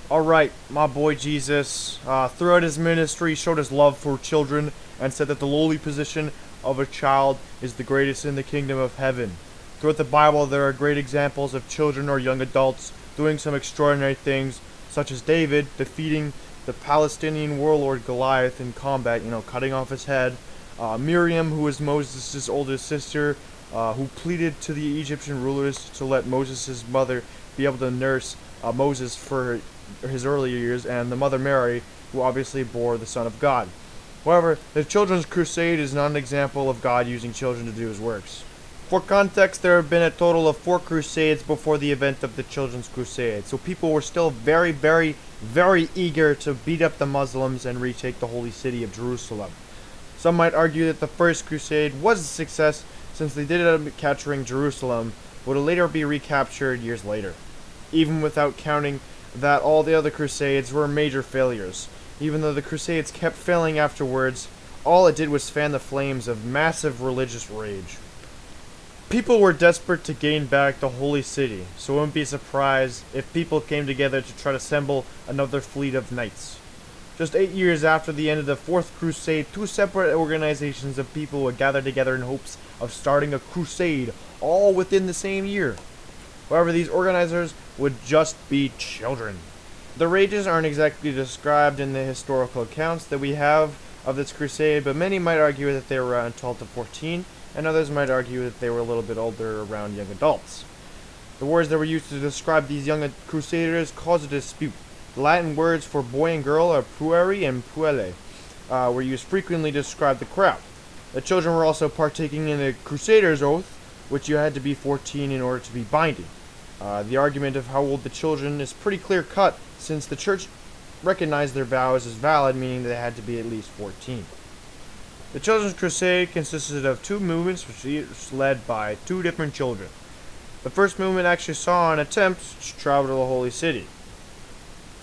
Alright, my boy Jesus, throughout his ministry, showed his love for children and said that the lowly position of a child is the greatest in the kingdom of heaven. Throughout the Bible, there are great examples of children or young adults doing some extraordinary things, such as David defeating the Palestinian warlord Goliath in combat, cutting off his head. Miriam, who was Moses' oldest sister, who pleaded to the Egyptian rulers to let Moses' mother be able to nurse Moses for his earlier years, and the Mother Mary, who obviously bore the Son of God. However, the Children's Crusade is not an example of God using children to do his works. For context, there have been a total of 4 crusades before the event of the Children's Crusade, so people were still very, very, very eager to beat up the Muslims and retake the holy city of Jerusalem. Some might argue that the first crusade was a success since they did end up capturing Jerusalem, but would later be recaptured years later. Even without counting that all the other crusades were major failures. Even though the crusades kept failing afterwards, all it did was fan the flames of massive religious rage. People were desperate to gain back the holy city, so it wouldn't be surprised if people came together to try to assemble another fleet of knights. Just 8 years after the end of the Fourth Crusade, 2 separate organizations of people would gather together in hopes of starting a crusade, all within the same year. However, these organizers would just be children. The rages aren't exactly described in the historical accounts that we have of this crusade, but many might argue that they were around 12 to 14, and others might argue that they were a little bit older, around young adults. The words that were used to describe these young crusaders caused a dispute. The Latin words for boy and girl are pueri and puelle, were used frequently to describe the crowd. The children were also partaking in the crusader's oath, which you had to be 14 in order to be binding. The argument of how old the children is pretty clear cut, since the church recognized their vows as valid, meaning they had to be at least 14. The Children's Crusade consisted of 2 movements, which each led by 2 different children. The first movement actually saw an attempt to travel to the Holy City.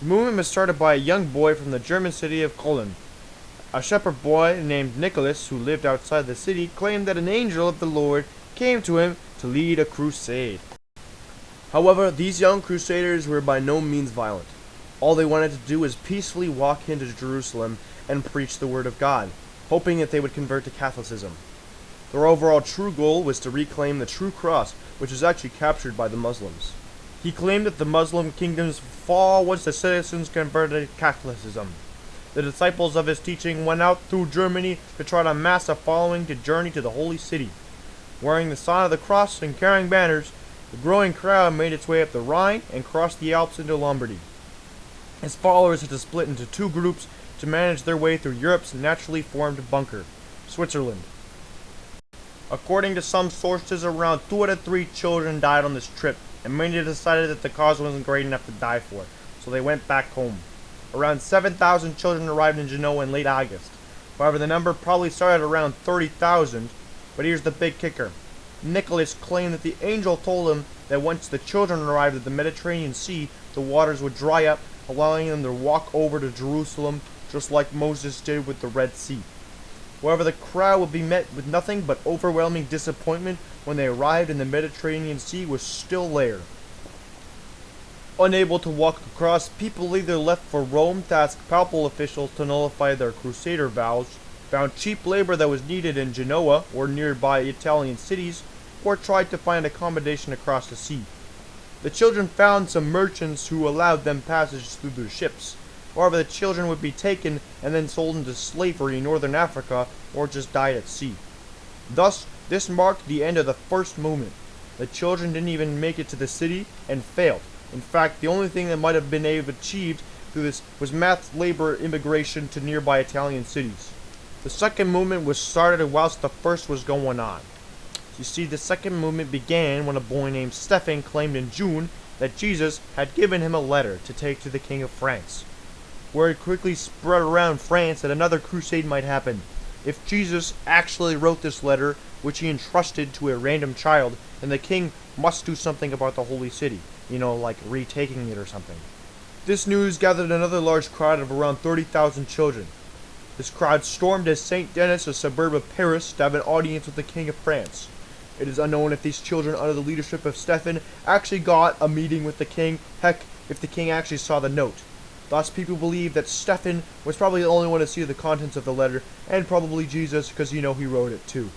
The movement was started by a young boy from the German city of Cologne. A shepherd boy named Nicholas, who lived outside the city, claimed that an angel of the Lord came to him to lead a crusade. However, these young crusaders were by no means violent. All they wanted to do was peacefully walk into Jerusalem and preach the word of God, hoping that they would convert to Catholicism. Their overall true goal was to reclaim the true cross, which was actually captured by the Muslims. He claimed that the Muslim kingdoms would fall once the citizens converted to Catholicism. The disciples of his teaching went out through Germany to try to amass a following to journey to the holy city. Wearing the sign of the cross and carrying banners, the growing crowd made its way up the Rhine and crossed the Alps into Lombardy. His followers had to split into 2 groups to manage their way through Europe's naturally formed bunker, Switzerland. According to some sources, around 2 out of 3 children died on this trip, and many decided that the cause wasn't great enough to die for, so they went back home. Around 7,000 children arrived in Genoa in late August. However, the number probably started around 30,000, but here's the big kicker. Nicholas claimed that the angel told him that once the children arrived at the Mediterranean Sea, the waters would dry up, allowing them to walk over to Jerusalem, just like Moses did with the Red Sea. However, the crowd would be met with nothing but overwhelming disappointment when they arrived and the Mediterranean Sea was still there. Unable to walk across, people either left for Rome to ask papal officials to nullify their crusader vows, found cheap labor that was needed in Genoa or nearby Italian cities, or tried to find accommodation across the sea. The children found some merchants who allowed them passage through their ships. However, the children would be taken and then sold into slavery in northern Africa or just died at sea. Thus, this marked the end of the first movement. The children didn't even make it to the city and failed. In fact, the only thing that might have been achieved through this was mass labor immigration to nearby Italian cities. The second movement was started whilst the first was going on. You see, the second movement began when a boy named Stephen claimed in June that Jesus had given him a letter to take to the King of France. Word quickly spread around France that another crusade might happen. If Jesus actually wrote this letter, which he entrusted to a random child, then the king must do something about the holy city. Like retaking it or something. This news gathered another large crowd of around 30,000 children. This crowd stormed to Saint Denis, a suburb of Paris, to have an audience with the King of France. It is unknown if these children, under the leadership of Stephen, actually got a meeting with the king. Heck, if the king actually saw the note. Thus, people believe that Stephen was probably the only one to see the contents of the letter, and probably Jesus, because he wrote it too.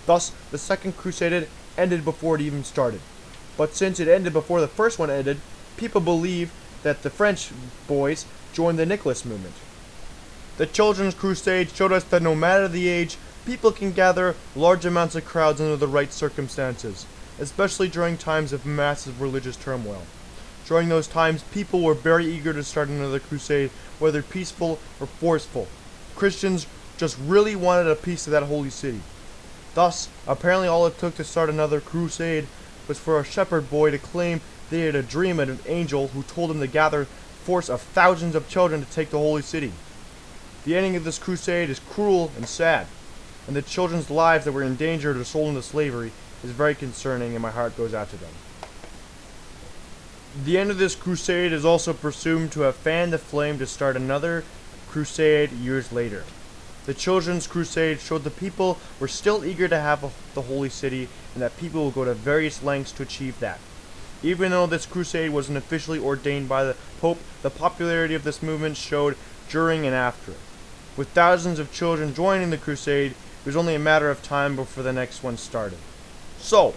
Thus, the Second Crusade ended before it even started. But since it ended before the first one ended, people believe that the French boys joined the Nicholas movement. The Children's Crusade showed us that no matter the age, people can gather large amounts of crowds under the right circumstances, especially during times of massive religious turmoil. During those times, people were very eager to start another crusade, whether peaceful or forceful. Christians just really wanted a piece of that holy city. Thus, apparently all it took to start another crusade was for a shepherd boy to claim they had a dream of an angel who told him to gather a force of thousands of children to take the holy city. The ending of this crusade is cruel and sad, and the children's lives that were endangered or sold into slavery is very concerning, and my heart goes out to them. The end of this crusade is also presumed to have fanned the flame to start another crusade years later. The Children's Crusade showed the people were still eager to have the holy city, and that people will go to various lengths to achieve that. Even though this crusade wasn't officially ordained by the Pope, the popularity of this movement showed during and after it. With thousands of children joining the crusade, it was only a matter of time before the next one started. So,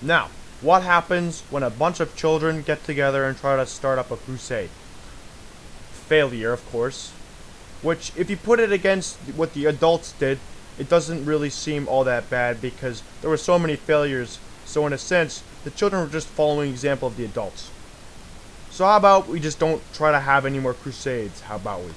now, what happens when a bunch of children get together and try to start up a crusade? Failure, of course. Which, if you put it against what the adults did, it doesn't really seem all that bad because there were so many failures. So in a sense, the children were just following the example of the adults. So how about we just don't try to have any more crusades? How about we?